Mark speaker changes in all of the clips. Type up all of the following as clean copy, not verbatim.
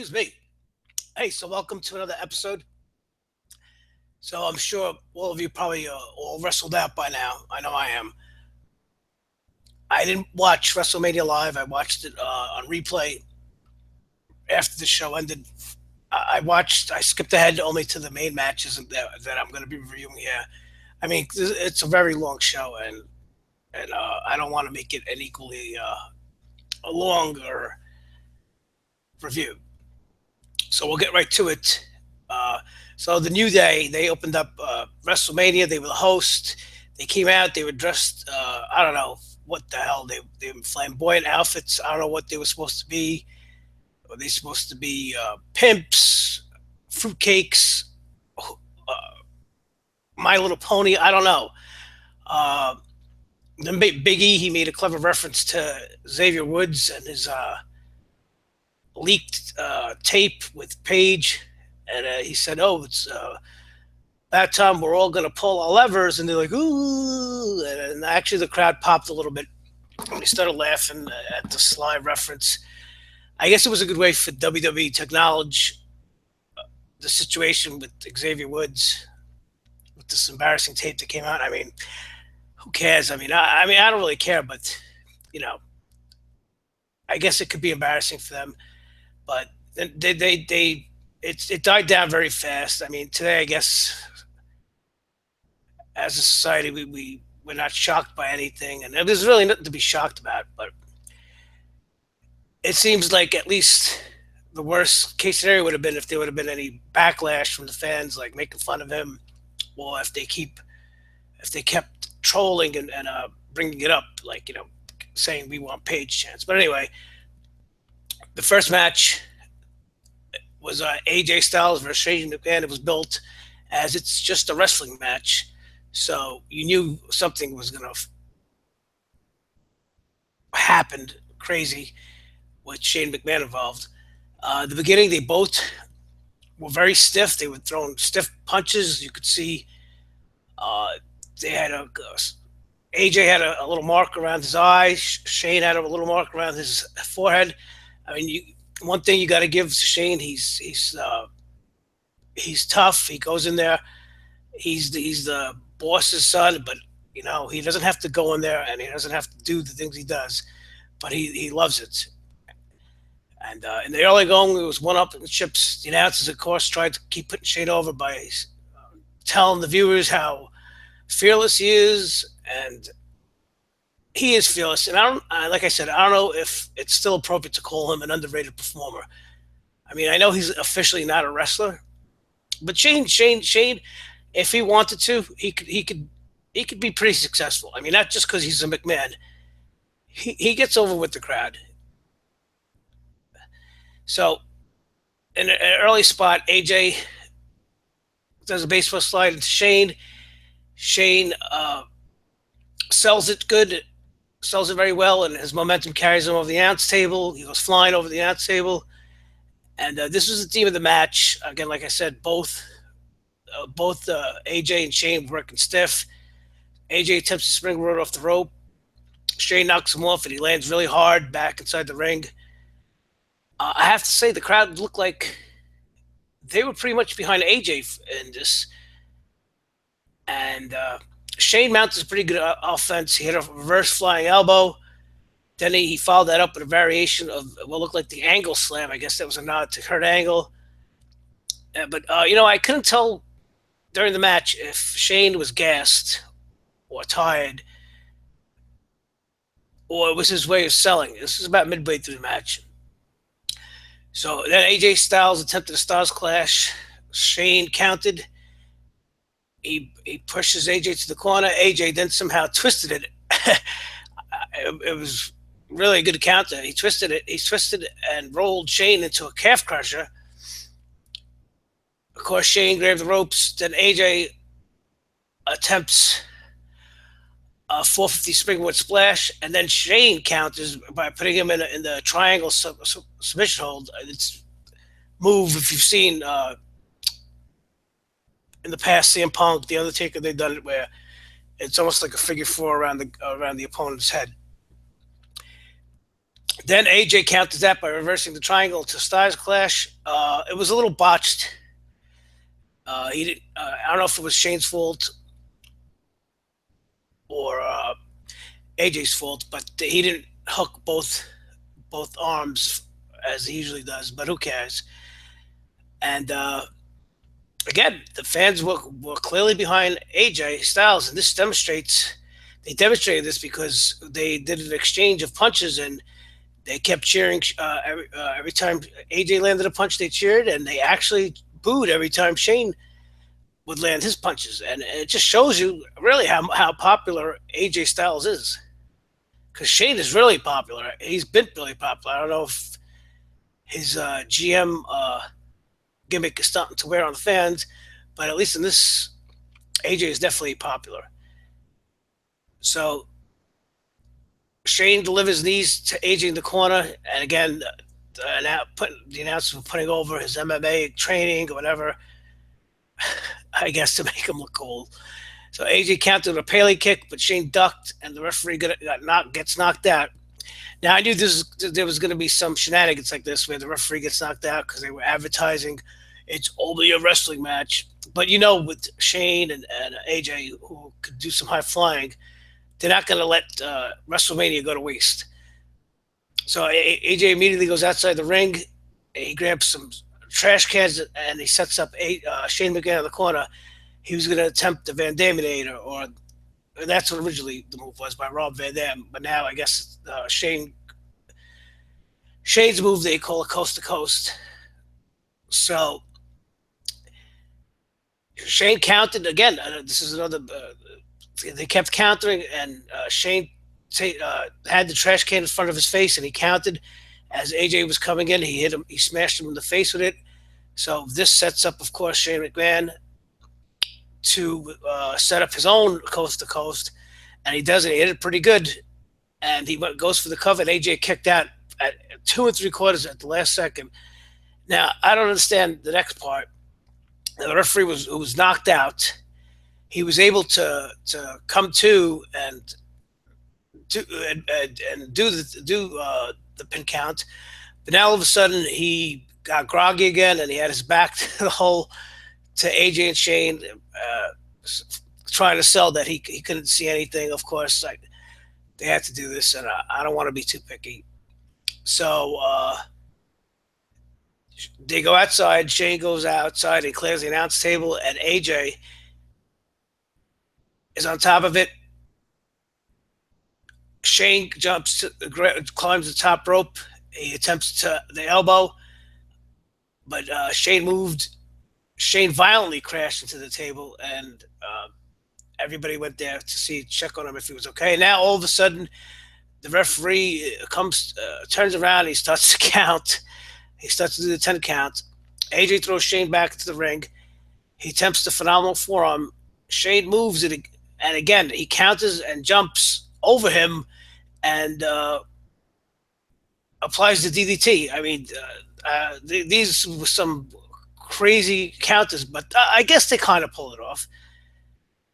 Speaker 1: Excuse me. Hey, so welcome to another episode. So I'm sure all of you probably all wrestled out by now. I know I am. I didn't watch WrestleMania live. I watched it on replay after the show ended. I skipped ahead only to the main matches that I'm going to be reviewing here. I mean, it's a very long show, and I don't want to make it an equally a longer review. So we'll get right to it. Uh, so the New Day, they opened up WrestleMania. They were the host. They came out. They were dressed. I don't know what the hell they were flamboyant outfits. I don't know what they were supposed to be. Were they supposed to be pimps, fruitcakes, uh, My Little Pony? I don't know. Uh, then Big E, he made a clever reference to Xavier Woods and his leaked tape with Paige, and he said, "Oh, it's that time we're all gonna pull our levers," and they're like, "Ooh!" And actually, the crowd popped a little bit when they started laughing at the sly reference. I guess it was a good way for WWE to acknowledge the situation with Xavier Woods with this embarrassing tape that came out. I mean, who cares? I mean, I don't really care, but you know, I guess it could be embarrassing for them. But it died down very fast. I mean, today I guess as a society we're not shocked by anything, and there's really nothing to be shocked about. But it seems like at least the worst case scenario would have been if there would have been any backlash from the fans, like making fun of him, or if they kept trolling and bringing it up, like saying we want Page chance. But anyway, the first match was AJ Styles versus Shane McMahon. It was built as it's just a wrestling match, so you knew something was going to happen crazy with Shane McMahon involved. The beginning, they both were very stiff. They were throwing stiff punches. You could see uh, they had AJ had a little mark around his eye. Shane had a little mark around his forehead. I mean, one thing you got to give to Shane, he's tough. He goes in there. He's the boss's son, but he doesn't have to go in there and he doesn't have to do the things he does, but he loves it. And in the early going, it was one up in the chips. The announcers, of course, tried to keep putting Shane over by telling the viewers how fearless he is, and he is fearless. And like I said, I don't know if it's still appropriate to call him an underrated performer. I mean, I know he's officially not a wrestler, but Shane, if he wanted to, he could be pretty successful. I mean, not just because he's a McMahon. He gets over with the crowd. So in an early spot, AJ does a baseball slide into Shane. Shane sells it good, sells it very well, and his momentum carries him over the announce table. He goes flying over the announce table, and this was the theme of the match. Again, like I said, both AJ and Shane working stiff. AJ attempts to springboard off the rope. Shane knocks him off, and he lands really hard back inside the ring. I have to say, the crowd looked like they were pretty much behind AJ in this. And Shane mounts a pretty good offense. He hit a reverse flying elbow. Then he followed that up with a variation of what looked like the angle slam. I guess that was a nod to Kurt Angle. But I couldn't tell during the match if Shane was gassed or tired or it was his way of selling. This is about midway through the match. So then AJ Styles attempted a Styles Clash. Shane counted. He pushes AJ to the corner. AJ then somehow twisted it. It was really a good counter. He twisted it. He twisted and rolled Shane into a calf crusher. Of course, Shane grabbed the ropes. Then AJ attempts a 450 springboard splash, and then Shane counters by putting him in the triangle submission hold. It's move if you've seen in the past CM Punk, The Undertaker, they've done it where it's almost like a figure four around the opponent's head. Then AJ countered that by reversing the triangle to Styles Clash. It was a little botched. He did, I don't know if it was Shane's fault or AJ's fault, but he didn't hook both arms as he usually does. But who cares? And again, the fans were clearly behind AJ Styles, and this demonstrates they demonstrated this because they did an exchange of punches and they kept cheering every time AJ landed a punch. They cheered, and they actually booed every time Shane would land his punches, and it just shows you really how popular AJ Styles is. Because Shane is really popular. He's been really popular. I don't know if his GM gimmick is starting to wear on the fans, but at least in this, AJ is definitely popular. So Shane delivers knees to AJ in the corner, and again, the announcement putting over his MMA training or whatever, I guess to make him look cool. So AJ countered a Pele kick, but Shane ducked, and the referee gets knocked out. Now I knew there was going to be some shenanigans like this where the referee gets knocked out because they were advertising it's only a wrestling match. But with Shane and AJ, who could do some high flying, they're not going to let WrestleMania go to waste. So AJ immediately goes outside the ring. He grabs some trash cans and he sets up Shane McMahon in the corner. He was going to attempt the Van Daminator, or that's what originally the move was by Rob Van Dam. But now I guess Shane's move they call it coast to coast. So Shane counted again. This is another. They kept countering, and Shane had the trash can in front of his face, and he counted as AJ was coming in. He hit him. He smashed him in the face with it. So this sets up, of course, Shane McMahon to set up his own coast to coast, and he does it. He hit it pretty good, and he goes for the cover. And AJ kicked out at 2 3/4 at the last second. Now I don't understand the next part. The referee was knocked out. He was able to come to and do the pin count, but now all of a sudden he got groggy again, and he had his back to the hole to AJ and Shane, trying to sell that he couldn't see anything. Of course, they had to do this, and I don't want to be too picky. So they go outside. Shane goes outside and clears the announce table, and AJ is on top of it. Shane climbs the top rope. He attempts the elbow, but Shane violently crashed into the table, and everybody went there to check on him if he was okay. Now all of a sudden, the referee turns around. He starts to count. He starts to do the 10 count. AJ throws Shane back into the ring. He attempts the phenomenal forearm. Shane moves it, and again he counters and jumps over him, and applies the DDT. I mean, these were some crazy counters, but I guess they kind of pull it off.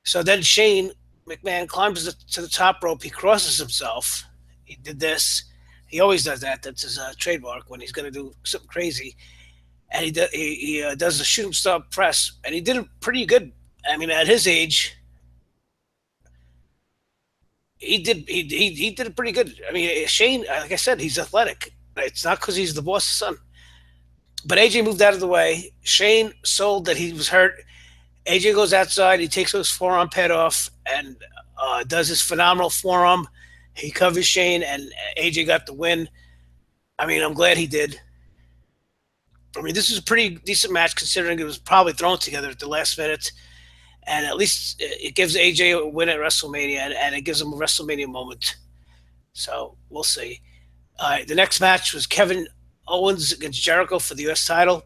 Speaker 1: So then Shane McMahon climbs to the top rope. He crosses himself. He did this. He always does that. That's his trademark when he's going to do something crazy. And he does the shooting star press, and he did it pretty good. I mean, at his age, he did it pretty good. I mean, Shane, like I said, he's athletic. It's not because he's the boss's son. But AJ moved out of the way. Shane sold that he was hurt. AJ goes outside. He takes his forearm pad off and does his phenomenal forearm. He covers Shane, and AJ got the win. I mean, I'm glad he did. I mean, this is a pretty decent match considering it was probably thrown together at the last minute. And at least it gives AJ a win at WrestleMania, and it gives him a WrestleMania moment. So we'll see. All right, the next match was Kevin Owens against Jericho for the U.S. title.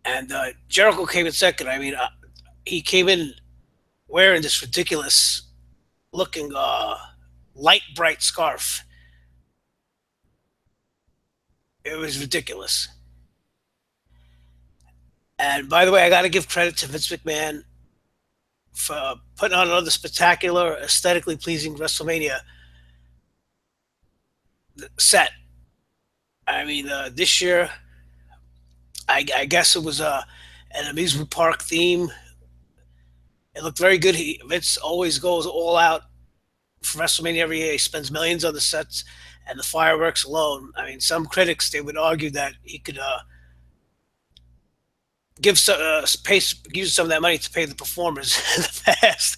Speaker 1: And Jericho came in second. I mean, he came in wearing this ridiculous looking light bright scarf. It was ridiculous. And by the way, I got to give credit to Vince McMahon for putting on another spectacular, aesthetically pleasing WrestleMania. set. I mean, this year, I guess it was an amusement park theme. It looked very good. Vince always goes all out for WrestleMania every year. He spends millions on the sets and the fireworks alone. I mean, some critics they would argue that he could give some use some of that money to pay the performers in the past.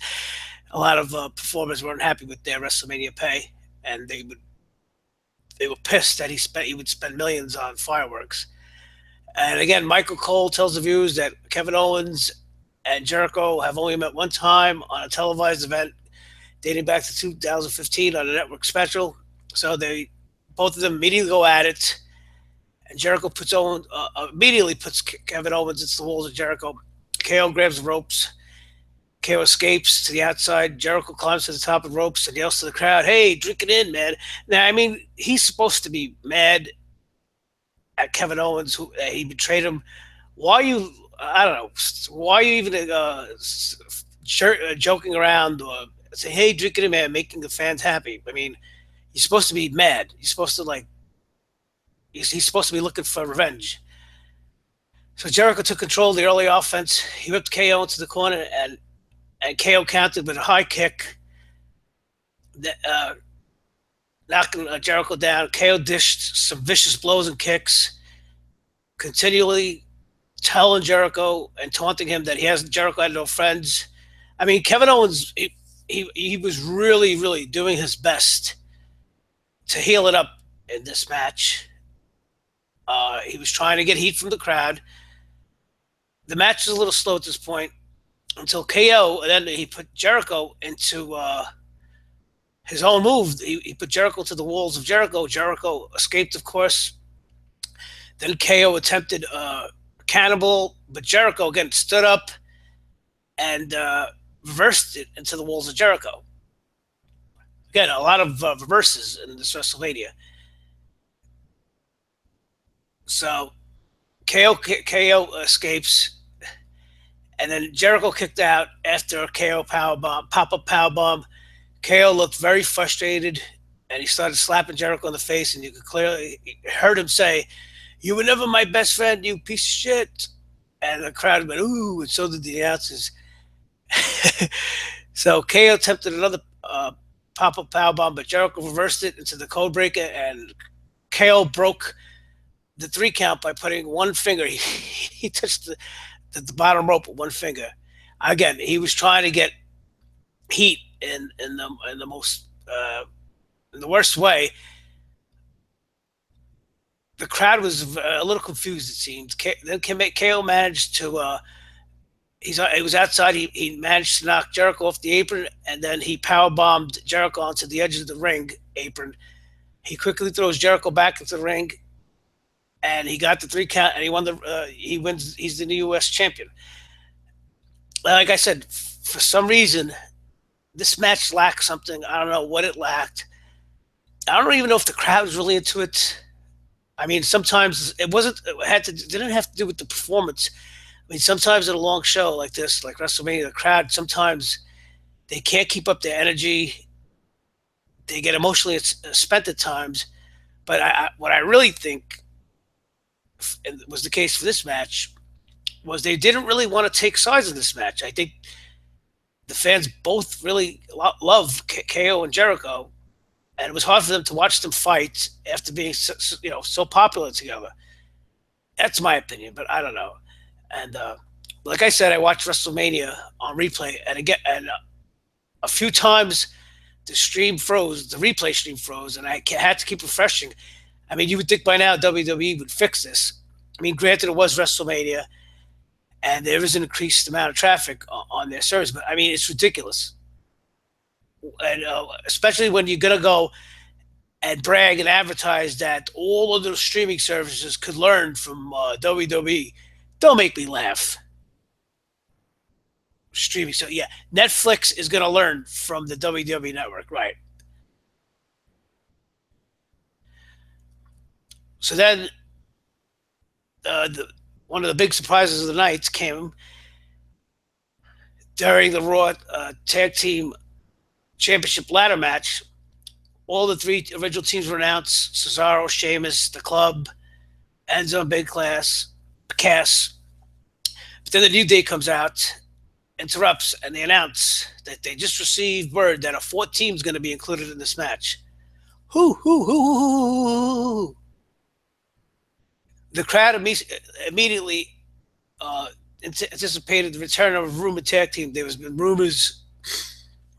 Speaker 1: A lot of performers weren't happy with their WrestleMania pay, and they were pissed that he would spend millions on fireworks. And again, Michael Cole tells the viewers that Kevin Owens and Jericho have only met one time on a televised event dating back to 2015 on a network special. So they both of them immediately go at it, and Jericho immediately puts Kevin Owens into the walls of Jericho. KO grabs the ropes. KO escapes to the outside. Jericho climbs to the top of the ropes and yells to the crowd, "Hey, drink it in, man!" Now, I mean, he's supposed to be mad at Kevin Owens, who he betrayed him. Why are you? I don't know. Why are you even joking around or say, "Hey, drink it in, man," making the fans happy? I mean, you're supposed to be mad. You're supposed to like. He's supposed to be looking for revenge. So Jericho took control of the early offense. He whipped KO into the corner, and KO countered with a high kick, that, knocking Jericho down. KO dished some vicious blows and kicks, continually telling Jericho and taunting him that Jericho had no friends. I mean, Kevin Owens, he was really doing his best to heal it up in this match. He was trying to get heat from the crowd. The match was a little slow at this point until KO, and then he put Jericho into his own move. He put Jericho to the walls of Jericho. Jericho escaped, of course. Then KO attempted cannibal, but Jericho again stood up and reversed it into the walls of Jericho. Again, a lot of reverses in this WrestleMania. So KO escapes, and then Jericho kicked out after a KO powerbomb, pop up powerbomb. KO looked very frustrated, and he started slapping Jericho in the face, and you could clearly heard him say, "You were never my best friend, you piece of shit." And the crowd went, "Ooh," and so did the announcers. So KO attempted another pop-up powerbomb, but Jericho reversed it into the code breaker, and KO broke the 3 count by putting one finger. He touched the bottom rope with one finger. Again, he was trying to get heat in the most in the worst way. The crowd was a little confused. It seemed. Then KO managed to. He was outside. He managed to knock Jericho off the apron, and then he power bombed Jericho onto the edge of the ring apron. He quickly throws Jericho back into the ring, and he got the 3 count, and he won he wins. He's the new U.S. champion. Like I said, for some reason, this match lacked something. I don't know what it lacked. I don't even know if the crowd was really into it. I mean, sometimes it wasn't. Didn't have to do with the performance. I mean, sometimes in a long show like this, like WrestleMania, the crowd sometimes they can't keep up their energy. They get emotionally spent at times. But what I really think was the case for this match was they didn't really want to take sides in this match. I think the fans both really love KO and Jericho, and it was hard for them to watch them fight after being so popular together. That's my opinion, but I don't know. And like I said, I watched WrestleMania on replay, and again, and a few times the replay stream froze, and I had to keep refreshing. I mean, you would think by now WWE would fix this. I mean, granted, it was WrestleMania, and there is an increased amount of traffic on their service, but I mean, it's ridiculous. And especially when you're gonna go and brag and advertise that all of the streaming services could learn from WWE. Don't make me laugh. Streaming, so yeah, Netflix is gonna learn from the WWE network, right? So then, one of the big surprises of the night came during the Raw Tag Team Championship ladder match. All the three original teams were announced: Cesaro, Sheamus, the Club, Enzo, Big Class, Cass. But then the New Day comes out, interrupts, and they announce that they just received word that a fourth team is going to be included in this match. Hoo. The crowd immediately uh, anticipated the return of a rumored tag team. There has been rumors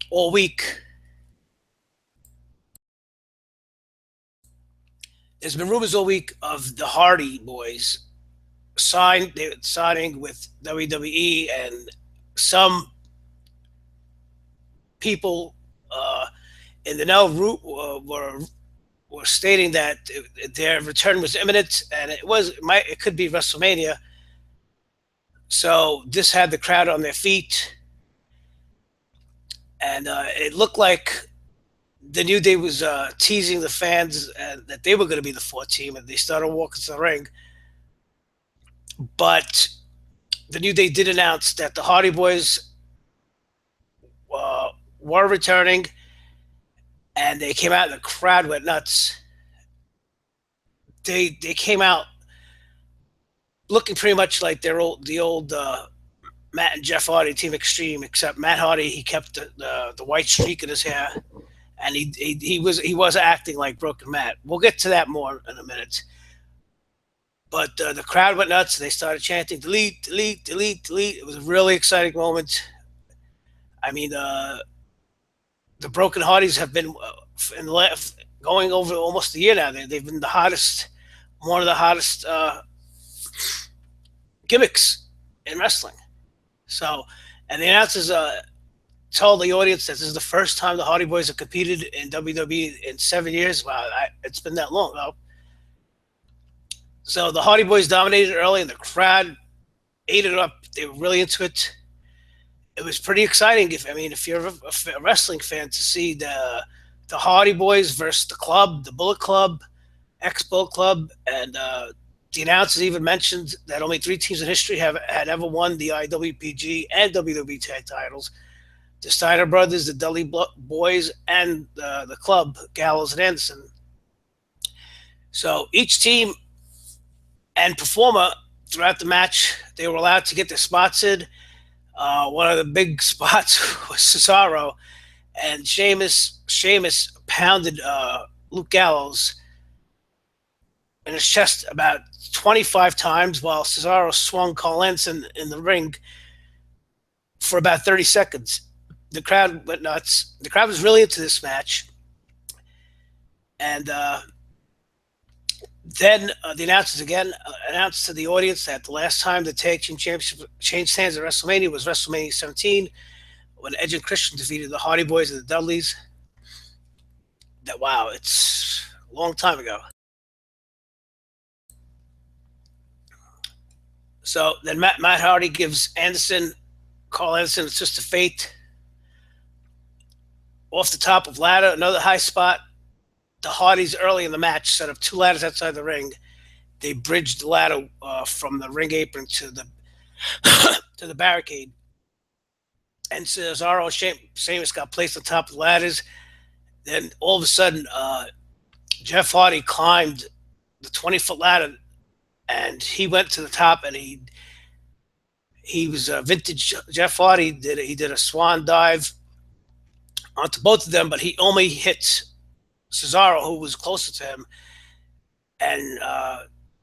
Speaker 1: all week. There's been rumors all week of the Hardy Boys signing with WWE, and some people in the now were stating that their return was imminent, and it could be WrestleMania. So this had the crowd on their feet, and it looked like the New Day was teasing the fans that they were going to be the fourth team, and they started walking to the ring. But the New Day did announce that the Hardy Boys were returning, and they came out, and the crowd went nuts. They came out looking pretty much like the old Matt and Jeff Hardy Team Extreme, except Matt Hardy, he kept the white streak in his hair, and he was acting like Broken Matt. We'll get to that more in a minute. But the crowd went nuts. They started chanting "delete, delete, delete, delete." It was a really exciting moment. I mean, the Broken Hardys have been going over almost a year now. They've been one of the hottest gimmicks in wrestling. So, and the announcers told the audience that this is the first time the Hardy Boys have competed in WWE in 7 years. Wow, it's been that long. Though. So the Hardy Boys dominated early, and the crowd ate it up. They were really into it. It was pretty exciting. If you're a wrestling fan, to see the Hardy Boys versus the Club, the Bullet Club, ex Bullet Club, and the announcers even mentioned that only three teams in history had ever won the IWPG and WWE tag titles: the Steiner brothers, the Dudley Boys, and the Club, Gallows and Anderson. So each team and performer throughout the match, they were allowed to get their spots in. One of the big spots was Cesaro, and Sheamus pounded Luke Gallows in his chest about 25 times, while Cesaro swung Carl Anderson in the ring for about 30 seconds. The crowd went nuts. The crowd was really into this match. And then the announcers again announced to the audience that the last time the Tag Team Championship changed hands at WrestleMania was WrestleMania 17, when Edge and Christian defeated the Hardy Boys and the Dudleys. Wow, it's a long time ago. So then Matt Hardy gives Carl Anderson, it's just a fate. Off the top of ladder, another high spot. The Hardys early in the match set up two ladders outside the ring. They bridged the ladder from the ring apron to the to the barricade. And Cesaro Sheamus got placed on top of the ladders. Then all of a sudden, Jeff Hardy climbed the 20-foot ladder, and he went to the top, and he was vintage Jeff Hardy. He did a swan dive onto both of them, but he only hit Cesaro, who was closer to him, and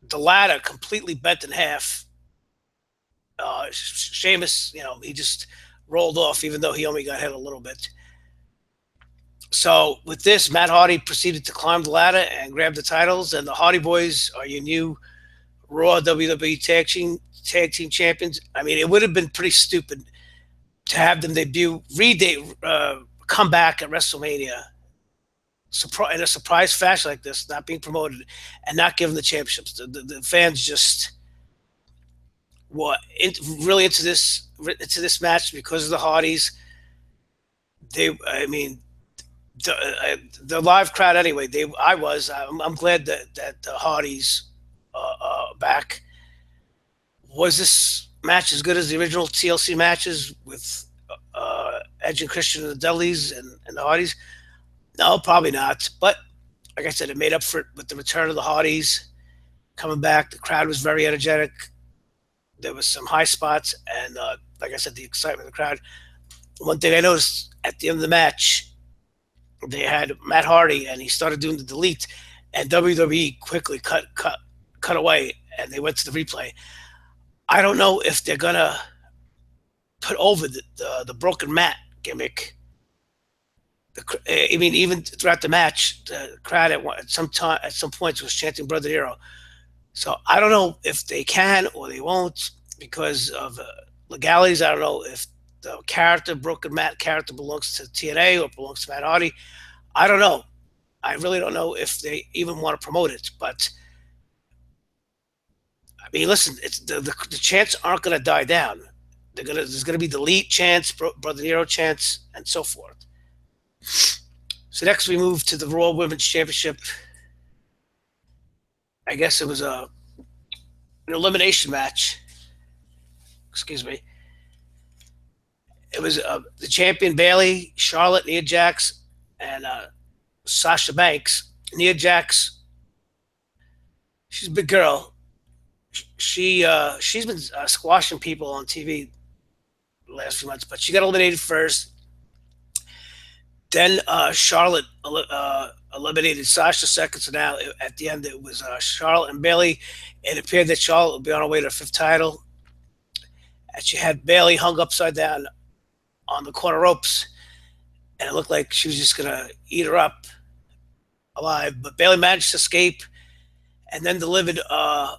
Speaker 1: the ladder completely bent in half. Sheamus, he just rolled off, even though he only got hit a little bit. So with this, Matt Hardy proceeded to climb the ladder and grab the titles, and the Hardy Boys are your new Raw WWE Tag Team Champions. It would have been pretty stupid to have them come back at WrestleMania in a surprise fashion like this, not being promoted and not given the championships. The fans just were really into this match because of the Hardys. The live crowd anyway. I'm glad that the Hardys are back. Was this match as good as the original TLC matches with Edge and Christian and the Dudleys and the Hardys? No, probably not. But like I said, it made up for it with the return of the Hardys coming back. The crowd was very energetic. There was some high spots, and like I said, the excitement of the crowd. One thing I noticed at the end of the match, they had Matt Hardy, and he started doing the delete, and WWE quickly cut away, and they went to the replay. I don't know if they're gonna put over the broken mat gimmick. I mean, even throughout the match, the crowd at some points was chanting "Brother Hero." So I don't know if they can or they won't because of legalities. I don't know if the character, Broken Matt character, belongs to TNA or belongs to Matt Hardy. I don't know. I really don't know if they even want to promote it. But I mean, listen, it's the chants aren't going to die down. There's gonna be delete chants, Brother Nero chants, and so forth. So next we move to the Raw Women's Championship. I guess it was an elimination match. Excuse me. It was the champion Bailey, Charlotte, Nia Jax, and Sasha Banks. Nia Jax, she's a big girl. She's been squashing people on TV the last few months, but she got eliminated first. Then Charlotte eliminated Sasha second. So now at the end it was Charlotte and Bailey. It appeared that Charlotte would be on her way to her fifth title, and she had Bailey hung upside down on the corner ropes, and it looked like she was just gonna eat her up alive. But Bailey managed to escape, and then delivered a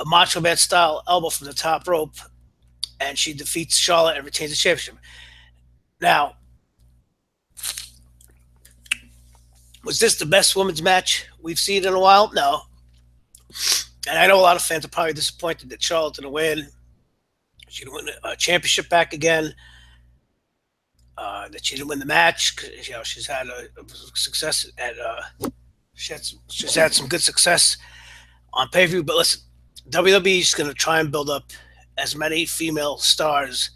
Speaker 1: Macho Man style elbow from the top rope, and she defeats Charlotte and retains the championship. Now, was this the best women's match we've seen in a while? No. And I know a lot of fans are probably disappointed that Charlotte didn't win. She didn't win a championship back again. That she didn't win the match because she's had a success at she's had some good success on pay per view. But listen, WWE is going to try and build up as many female stars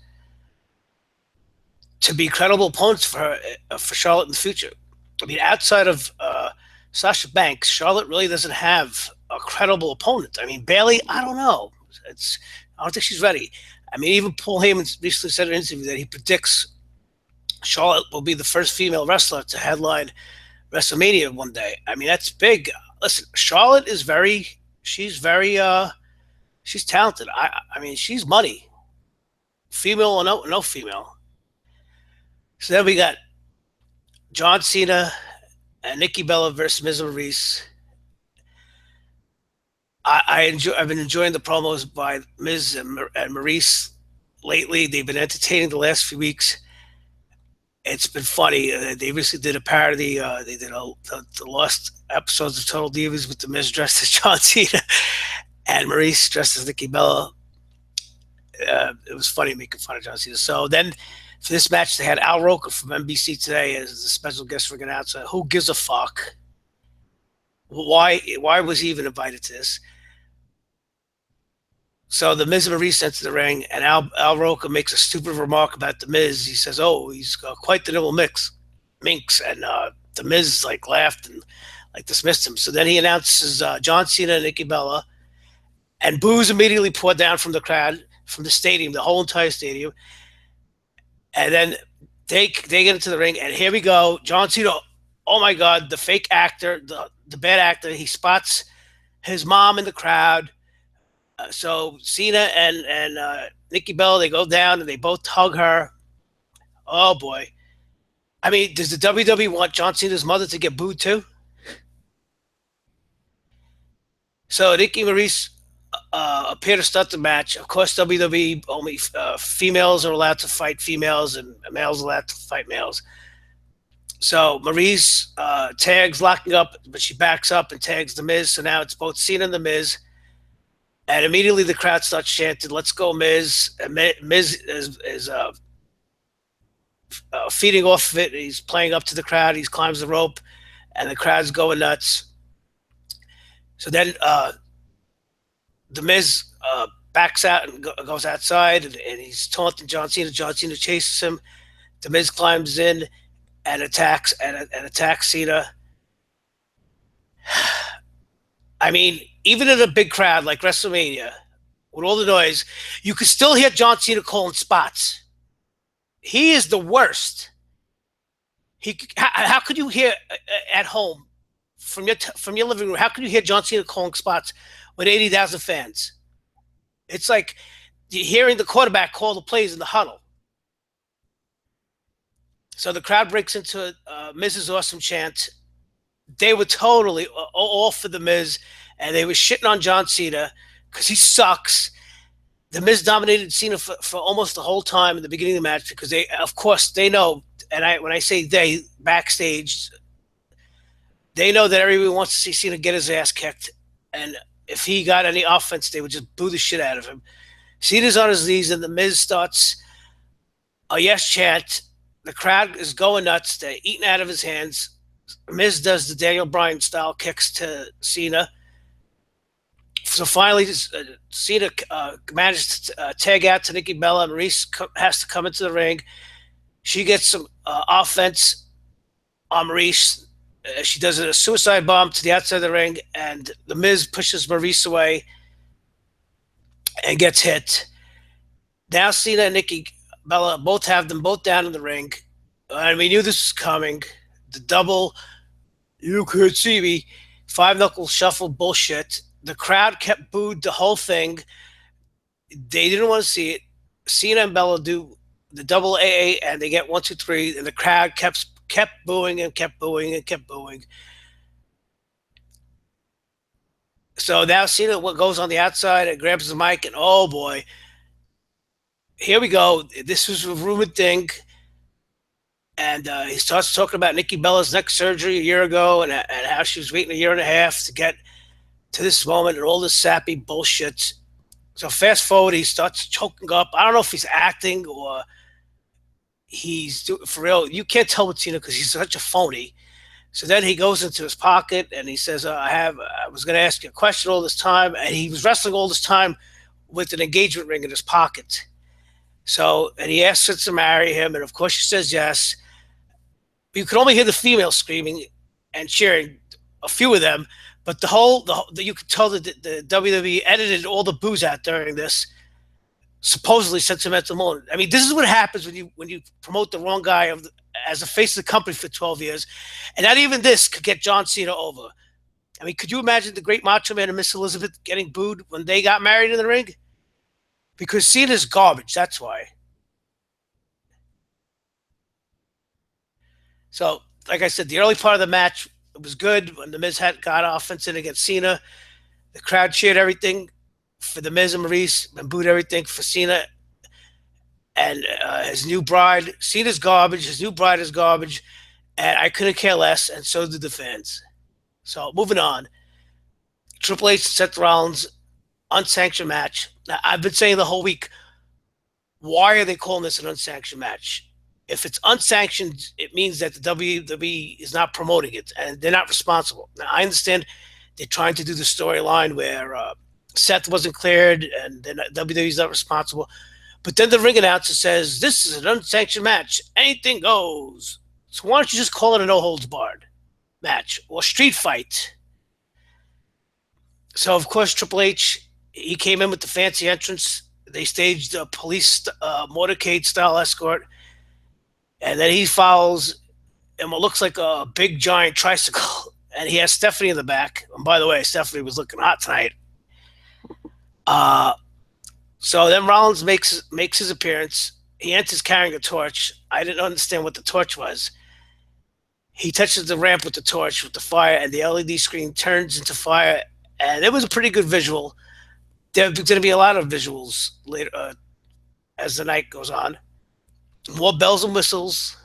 Speaker 1: to be credible opponents for her, for Charlotte in the future. I mean, outside of Sasha Banks, Charlotte really doesn't have a credible opponent. I mean, Bailey, I don't know. I don't think she's ready. I mean, even Paul Heyman recently said in an interview that he predicts Charlotte will be the first female wrestler to headline Wrestle Mania one day. I mean, that's big. Listen, Charlotte is she's talented. I mean, she's money, female or no female. So then we got John Cena and Nikki Bella versus Miz and Maurice. I've been enjoying the promos by Miz and Maurice lately. They've been entertaining the last few weeks. It's been funny. They recently did a parody. They did the lost episodes of Total Divas with the Miz dressed as John Cena and Maurice dressed as Nikki Bella. It was funny making fun of John Cena. So then for this match, they had Al Roker from NBC Today as the special guest ring announcer. Who gives a fuck? Why was he even invited to this? So the Miz and Maurice enter the ring, and Al Roker makes a stupid remark about the Miz. He says, "Oh, he's got quite the little minx," and the Miz like laughed and like dismissed him. So then he announces John Cena and Nikki Bella, and boos immediately poured down from the crowd, from the stadium, the whole entire stadium. And then they get into the ring, and here we go. John Cena, oh my God, the fake actor, the bad actor, he spots his mom in the crowd. So Cena and Nikki Bella, they go down and they both hug her. Oh boy. I mean, does the WWE want John Cena's mother to get booed too? So Nikki Maurice appear to start the match. Of course, WWE only females are allowed to fight females and males are allowed to fight males. So Maurice tags locking up, but she backs up and tags the Miz. So now it's both Cena and the Miz. And immediately the crowd starts chanting, "Let's go, Miz!" And Miz is feeding off of it. He's playing up to the crowd. He climbs the rope, and the crowd's going nuts. So then the Miz backs out and goes outside, and he's taunting John Cena. John Cena chases him. The Miz climbs in, and attacks Cena. I mean, even in a big crowd like WrestleMania, with all the noise, you could still hear John Cena calling spots. He is the worst. How could you hear at home from your living room? How could you hear John Cena calling spots with 80,000 fans? It's like hearing the quarterback call the plays in the huddle. So the crowd breaks into Miz's awesome chant. They were totally all for the Miz, and they were shitting on John Cena because he sucks. The Miz dominated Cena for almost the whole time in the beginning of the match because of course, they know. And when I say they backstage, they know that everyone wants to see Cena get his ass kicked, and if he got any offense, they would just boo the shit out of him. Cena's on his knees, and the Miz starts a yes chant. The crowd is going nuts. They're eating out of his hands. Miz does the Daniel Bryan style kicks to Cena. So finally, Cena manages to tag out to Nikki Bella. Maurice has to come into the ring. She gets some offense on Maurice. She does a suicide bomb to the outside of the ring, and the Miz pushes Maurice away and gets hit. Now Cena and Nikki Bella both have them both down in the ring, and we knew this was coming. The double, you could see me, five knuckle shuffle bullshit. The crowd kept booed the whole thing. They didn't want to see it. Cena and Bella do the double AA, and they get 1, 2, 3, and the crowd kept booing and kept booing and kept booing. So now Cena goes on the outside and grabs the mic, and oh boy, here we go. This was a rumored thing. And he starts talking about Nikki Bella's neck surgery a year ago, and how she was waiting a year and a half to get to this moment and all this sappy bullshit. So fast forward, he starts choking up. I don't know if he's acting or he's doing for real. You can't tell with Cena because he's such a phony. So then he goes into his pocket and he says, I was going to ask you a question all this time. And he was wrestling all this time with an engagement ring in his pocket. So, and he asks her to marry him. And of course she says yes. You could only hear the females screaming and cheering, a few of them. But you could tell that the WWE edited all the boos out during this supposedly sentimental moment. I mean, this is what happens when you promote the wrong guy as a face of the company for 12 years, and not even this could get John Cena over. I mean, could you imagine the Great Macho Man and Miss Elizabeth getting booed when they got married in the ring? Because Cena's garbage. That's why. So, like I said, the early part of the match it was good when the Miz had got offense in against Cena. The crowd cheered everything for the Miz and Maurice and booed everything for Cena and his new bride. Cena's garbage. His new bride is garbage. And I couldn't care less, and so did the fans. So moving on. Triple H and Seth Rollins unsanctioned match. Now, I've been saying the whole week, why are they calling this an unsanctioned match? If it's unsanctioned, it means that the WWE is not promoting it, and they're not responsible. Now, I understand they're trying to do the storyline where Seth wasn't cleared and then WWE's not responsible. But then the ring announcer says, this is an unsanctioned match. Anything goes. So why don't you just call it a no-holds-barred match or street fight? So, of course, Triple H, he came in with the fancy entrance. They staged a police motorcade-style escort. And then he follows in what looks like a big, giant tricycle. And he has Stephanie in the back. And by the way, Stephanie was looking hot tonight. So then Rollins makes his appearance. He enters carrying a torch. I didn't understand what the torch was. He touches the ramp with the torch with the fire, and the LED screen turns into fire. And it was a pretty good visual. There's going to be a lot of visuals later as the night goes on. More bells and whistles.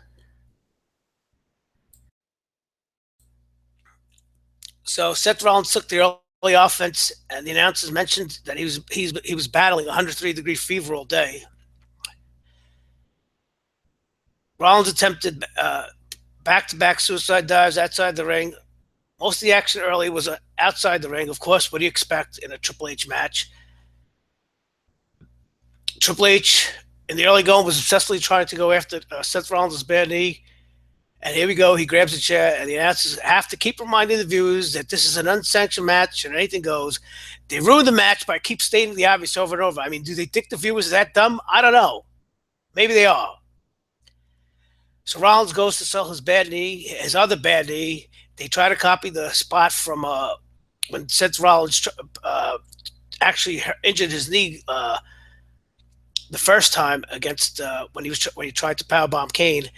Speaker 1: So Seth Rollins took the early offense, and the announcers mentioned that he was battling 103-degree fever all day. Rollins attempted back-to-back suicide dives outside the ring. Most of the action early was outside the ring. Of course, what do you expect in a Triple H match? Triple H, in the early going, was obsessively trying to go after Seth Rollins' bad knee. And here we go. He grabs a chair, and the announcers have to keep reminding the viewers that this is an unsanctioned match and anything goes. They ruin the match by keep stating the obvious over and over. I mean, do they think the viewers are that dumb? I don't know. Maybe they are. So Rollins goes to sell his bad knee, his other bad knee. They try to copy the spot from when Seth Rollins actually injured his knee the first time against when he tried to powerbomb Kane.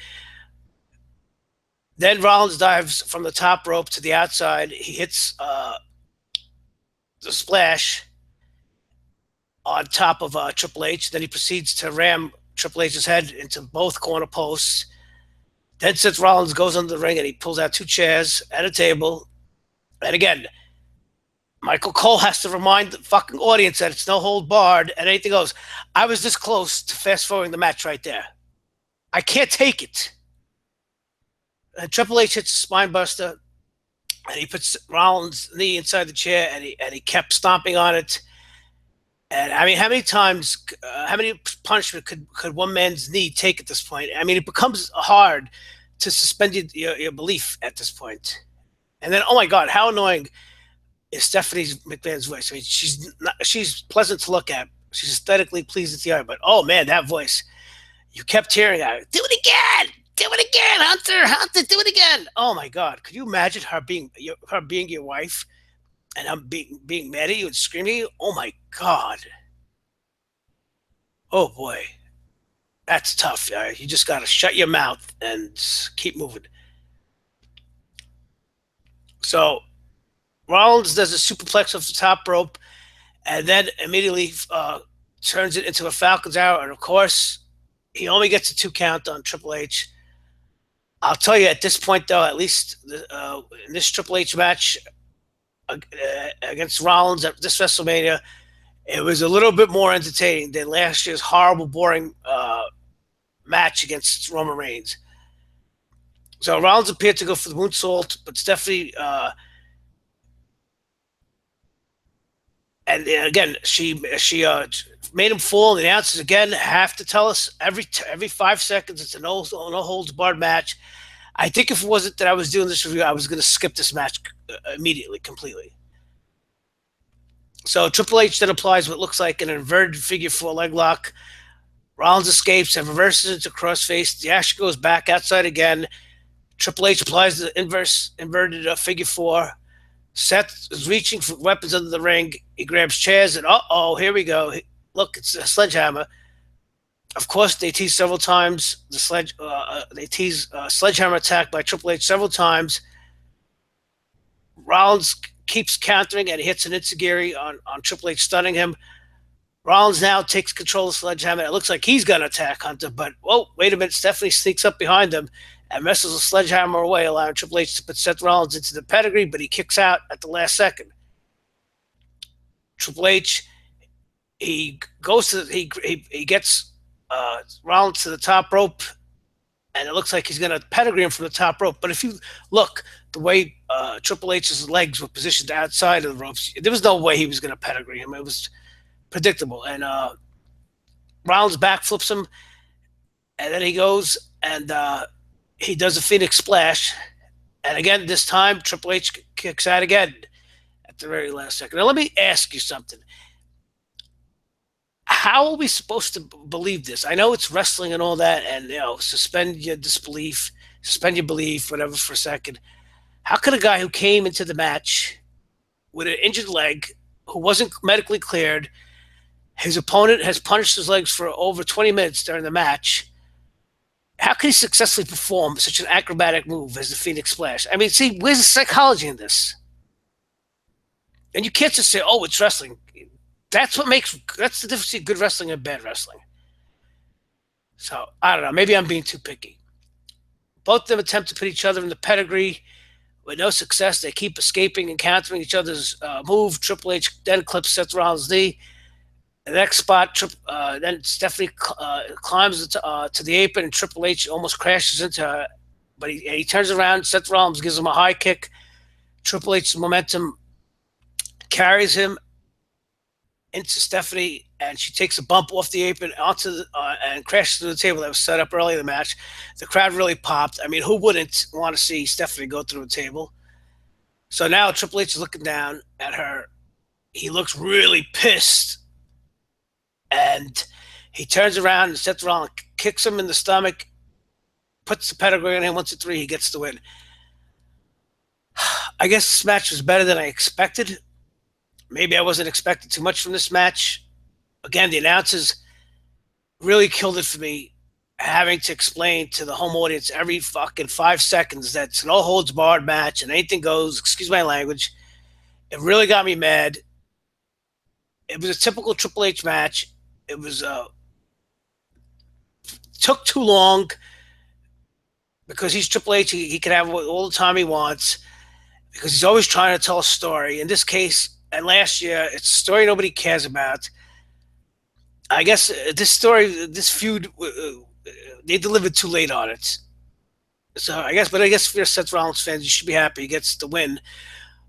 Speaker 1: Then Rollins dives from the top rope to the outside. He hits the splash on top of Triple H. Then he proceeds to ram Triple H's head into both corner posts. Then Seth Rollins goes under the ring and he pulls out two chairs and a table. And again, Michael Cole has to remind the fucking audience that it's no hold barred and anything goes. I was this close to fast forwarding the match right there. I can't take it. And Triple H hits a spine buster, and he puts Rollins' knee inside the chair, and he kept stomping on it. And I mean, how many times, how many punishment could one man's knee take at this point? I mean, it becomes hard to suspend your belief at this point. And then, oh my God, how annoying is Stephanie McMahon's voice? I mean, she's pleasant to look at. She's aesthetically pleasing to the eye, but oh man, that voice! You kept hearing it. Do it again. Do it again, Hunter, do it again. Oh my God. Could you imagine her being your wife and I'm being mad at you and screaming at you? Oh my God. Oh boy. That's tough. You just got to shut your mouth and keep moving. So Rollins does a superplex off the top rope and then immediately turns it into a Falcon's Arrow. And of course, he only gets a 2 count on Triple H. I'll tell you at this point, though, at least in this Triple H match against Rollins at this WrestleMania, it was a little bit more entertaining than last year's horrible, boring match against Roman Reigns. So Rollins appeared to go for the moonsault, but Stephanie, and again, she made him fall. And the announcers again have to tell us every 5 seconds it's a no holds barred match. I think if it wasn't that I was doing this review, I was going to skip this match immediately, completely. So Triple H then applies what looks like an inverted figure 4 leg lock. Rollins escapes and reverses into crossface. The action goes back outside again. Triple H applies the inverted figure 4. Seth is reaching for weapons under the ring. He grabs chairs and here we go. Look, it's a sledgehammer. Of course, they tease several times. They tease sledgehammer attack by Triple H several times. Rollins keeps countering and he hits an enziguri on Triple H, stunning him. Rollins now takes control of the sledgehammer. It looks like he's going to attack Hunter, but wait a minute. Stephanie sneaks up behind him and wrestles a sledgehammer away, allowing Triple H to put Seth Rollins into the pedigree, but he kicks out at the last second. Triple H, he gets Rollins to the top rope, and it looks like he's going to pedigree him from the top rope. But if you look, the way Triple H's legs were positioned outside of the ropes, there was no way he was going to pedigree him. It was predictable. And Rollins backflips him, and then he goes and he does a Phoenix Splash. And again, this time, Triple H kicks out again at the very last second. Now, let me ask you something. How are we supposed to believe this? I know it's wrestling and all that, and suspend your disbelief, suspend your belief, whatever, for a second. How could a guy who came into the match with an injured leg, who wasn't medically cleared, his opponent has punched his legs for over 20 minutes during the match, how can he successfully perform such an acrobatic move as the Phoenix Splash? I mean, see, where's the psychology in this? And you can't just say, "Oh, it's wrestling." That's the difference between good wrestling and bad wrestling. So I don't know. Maybe I'm being too picky. Both of them attempt to put each other in the pedigree with no success. They keep escaping and countering each other's move. Triple H then clips Seth Rollins' knee. The next spot, then Stephanie climbs to the apron, and Triple H almost crashes into her. But he turns around. Seth Rollins gives him a high kick. Triple H's momentum carries him into Stephanie, and she takes a bump off the apron onto and crashes through the table that was set up early in the match. The crowd really popped. I mean, who wouldn't want to see Stephanie go through a table? So now Triple H is looking down at her. He looks really pissed, and he turns around and Seth Rollins kicks him in the stomach, puts the pedigree on him. 1, 2, 3, he gets the win. I guess this match was better than I expected. Maybe I wasn't expecting too much from this match. Again, the announcers really killed it for me, having to explain to the home audience every fucking 5 seconds that it's an all holds barred match and anything goes. Excuse my language. It really got me mad. It was a typical Triple H match. It was took too long because he's Triple H. He can have all the time he wants because he's always trying to tell a story. In this case, and last year, it's a story nobody cares about. I guess this story, this feud, they delivered too late on it. So I guess if you're a Seth Rollins fan, you should be happy he gets the win.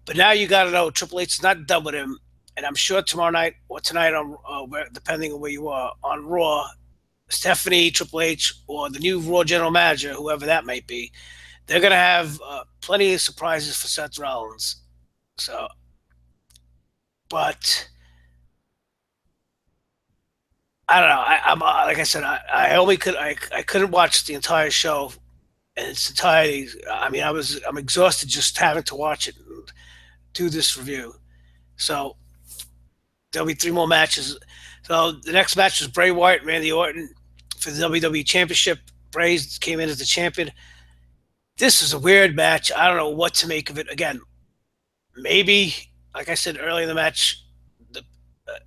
Speaker 1: But now you got to know Triple H is not done with him, and I'm sure tomorrow night or tonight on, depending on where you are on Raw, Stephanie, Triple H, or the new Raw general manager, whoever that might be, they're gonna have plenty of surprises for Seth Rollins. So, but I don't know. I'm like I said, I only could I couldn't watch the entire show in its entirety. I mean, I'm exhausted just having to watch it and do this review. So there'll be 3 more matches. So the next match is Bray Wyatt, Randy Orton for the WWE Championship. Bray came in as the champion. This is a weird match. I don't know what to make of it. Again, maybe like I said earlier in the match, the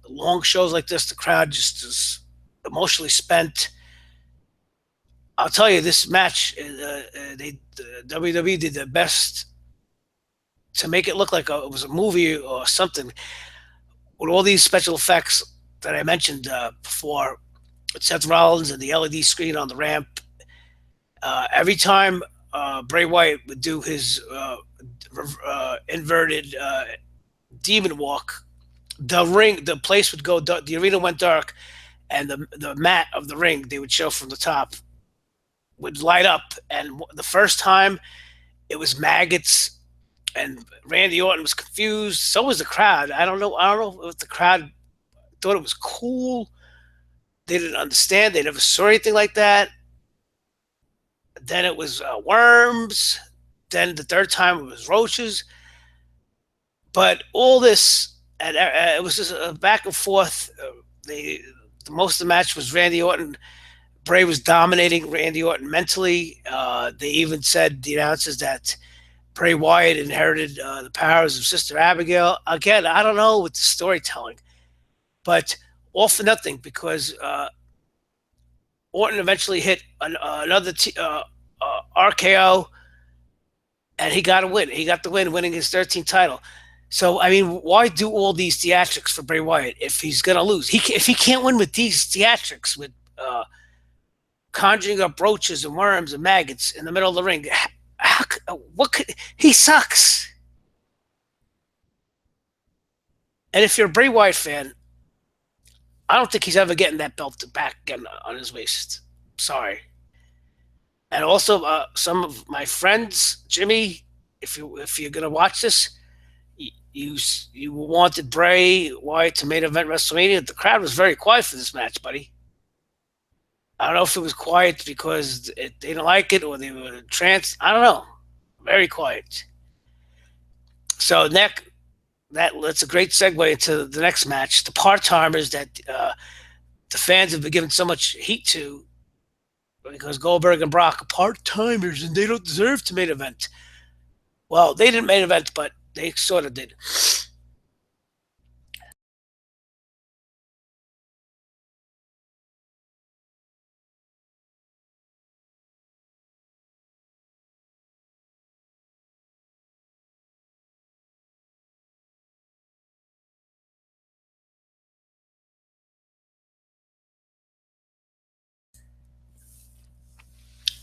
Speaker 1: long shows like this, the crowd just is emotionally spent. I'll tell you, this match, WWE did their best to make it look like it was a movie or something with all these special effects that I mentioned before, with Seth Rollins and the LED screen on the ramp. Every time Bray Wyatt would do his inverted demon walk, the place would go, the arena went dark, and the mat of the ring they would show from the top would light up. And the first time it was maggots, and Randy Orton was confused. So was the crowd. I don't know. I don't know if the crowd thought it was cool. They didn't understand. They never saw anything like that. Then it was worms. Then the third time it was roaches. But all this, and it was just a back and forth. Most of the match was Randy Orton. Bray was dominating Randy Orton mentally. They even said, the announcers, that Bray Wyatt inherited the powers of Sister Abigail. Again, I don't know with the storytelling, but all for nothing because Orton eventually hit another RKO, and he got a win. He got the win, winning his 13th title. So I mean, why do all these theatrics for Bray Wyatt if he's gonna lose? If he can't win with these theatrics, with conjuring up roaches and worms and maggots in the middle of the ring, what could he sucks? And if you're a Bray Wyatt fan, I don't think he's ever getting that belt back again on his waist. Sorry. And also, some of my friends, Jimmy, if you're gonna watch this, you wanted Bray Wyatt to main event WrestleMania. The crowd was very quiet for this match, buddy. I don't know if it was quiet because they didn't like it or they were trans. I don't know. Very quiet. So that's a great segue into the next match. The part timers that the fans have been giving so much heat to because Goldberg and Brock are part timers and they don't deserve to main event. Well, they didn't main event, but they sort of did.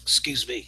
Speaker 1: Excuse me.